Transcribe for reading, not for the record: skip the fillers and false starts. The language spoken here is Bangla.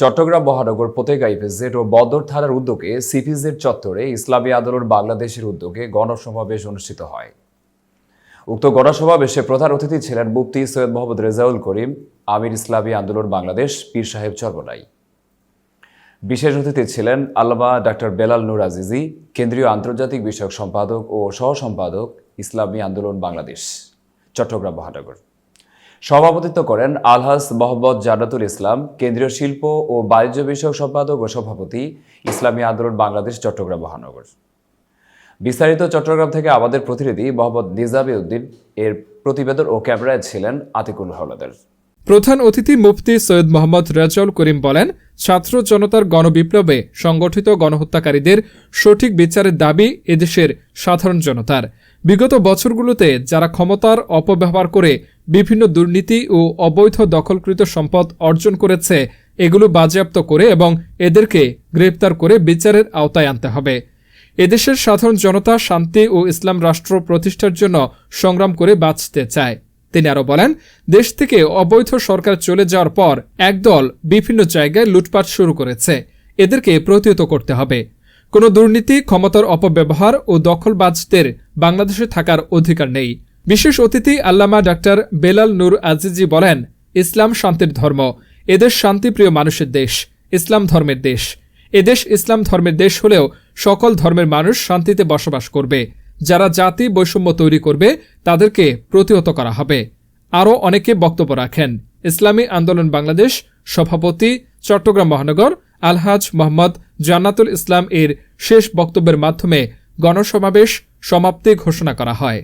চট্টগ্রাম মহানগর পতেঙ্গা ইপিজেড ও বন্দর থানার উদ্যোগে সিপিজেড চত্বরে ইসলামী আন্দোলন বাংলাদেশের উদ্যোগে গণসমাবেশ অনুষ্ঠিত হয়। উক্ত গণসমাবেশে প্রধান অতিথি ছিলেন মুফতি সৈয়দ মোহাম্মদ রেজাউল করিম, আমির ইসলামী আন্দোলন বাংলাদেশ, পীর সাহেব চরমনাই। বিশেষ অতিথি ছিলেন আল্লামা ডাক্তার বেলাল নূর আজিজি, কেন্দ্রীয় আন্তর্জাতিক বিষয়ক সম্পাদক ও সহ সম্পাদক, ইসলামী আন্দোলন বাংলাদেশ, চট্টগ্রাম মহানগর। সভাপতিত্ব করেন আলহাজ মোহাম্মদ জান্নাতুল ইসলাম, কেন্দ্রীয় শিল্প ও বাণিজ্য বিষয়ক সম্পাদক ও সভাপতি, ইসলামী আন্দোলন বাংলাদেশ, চট্টগ্রাম মহানগর। বিস্তারিত চট্টগ্রাম থেকে আমাদের প্রতিনিধি মোহাম্মদ নিজামী উদ্দিন এর প্রতিবেদন ও ক্যামেরায় ছিলেন আতিকুল হাওলাদার। প্রধান অতিথি মুফতি সৈয়দ মোহাম্মদ রেজাউল করিম বলেন, ছাত্র জনতার গণবিপ্লবে সংগঠিত গণহত্যাকারীদের সঠিক বিচারের দাবি এদেশের সাধারণ জনতার। বিগত বছরগুলোতে যারা ক্ষমতার অপব্যবহার করে বিভিন্ন দুর্নীতি ও অবৈধ দখলকৃত সম্পদ অর্জন করেছে, এগুলো বাজেয়াপ্ত করে এবং এদেরকে গ্রেপ্তার করে বিচারের আওতায় আনতে হবে। এদেশের সাধারণ জনতা শান্তি ও ইসলাম রাষ্ট্র প্রতিষ্ঠার জন্য সংগ্রাম করে বাঁচতে চায়। তিনি আরো বলেন, দেশ থেকে অবৈধ সরকার চলে যাওয়ার পর একদল বিভিন্ন জায়গায় লুটপাট শুরু করেছে, এদেরকে প্রতিহত করতে হবে। কোনো দুর্নীতি, ক্ষমতার অপব্যবহার ও দখলবাজদের বাংলাদেশে থাকার অধিকার নেই। বিশেষ অতিথি আল্লামা ডাক্তার বেলাল নূর আজিজি বলেন, ইসলাম শান্তির ধর্ম, এদেশ শান্তিপ্রিয় মানুষের দেশ, ইসলাম ধর্মের দেশ। এদেশ ইসলাম ধর্মের দেশ হলেও সকল ধর্মের মানুষ শান্তিতে বসবাস করবে। যারা জাতি বৈষম্য তৈরি করবে তাদেরকে প্রতিহত করা হবে। আরও অনেকে বক্তব্য রাখেন। ইসলামী আন্দোলন বাংলাদেশ সভাপতি চট্টগ্রাম মহানগর আলহাজ মোহাম্মদ জান্নাতুল ইসলাম এর শেষ বক্তব্যের মাধ্যমে গণসমাবেশ সমাপ্তি ঘোষণা করা হয়।